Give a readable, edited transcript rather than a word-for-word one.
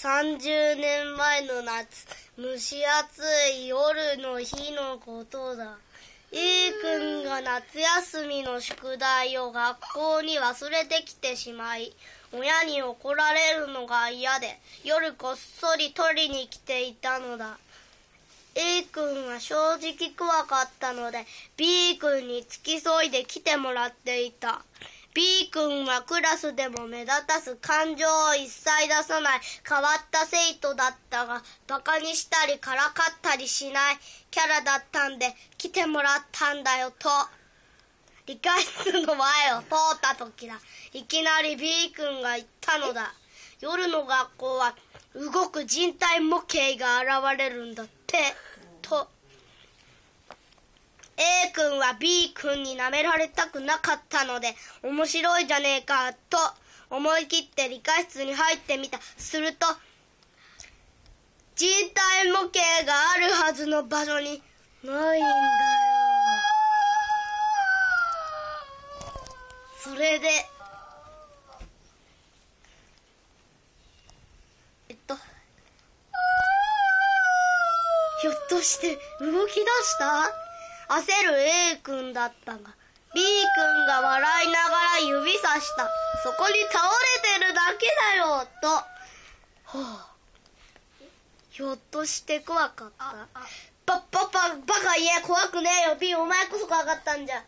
30年前の夏、蒸し暑い夜の日のことだ。A 君が夏休みの宿題を学校に忘れてきてしまい、親に怒られるのが嫌で、夜こっそり取りに来ていたのだ。A 君は正直怖かったので、B 君に付き添いで来てもらっていた。B 君はクラスでも目立たず感情を一切出さない変わった生徒だったが、バカにしたりからかったりしないキャラだったんで来てもらったんだよと。理科室の前を通った時だ。いきなり B 君が言ったのだ。夜の学校は動く人体模型が現れるんだってと。A 君は B 君に舐められたくなかったので、面白いじゃねえかと思い切って理科室に入ってみた。すると、人体模型があるはずの場所にないんだよ。それで、ひょっとして動き出した？焦る A 君だったが、B 君が笑いながら指さした。そこに倒れてるだけだよと。ひょっとして怖かった。バカ言え、怖くねえよ。B お前こそ怖かったんじゃ。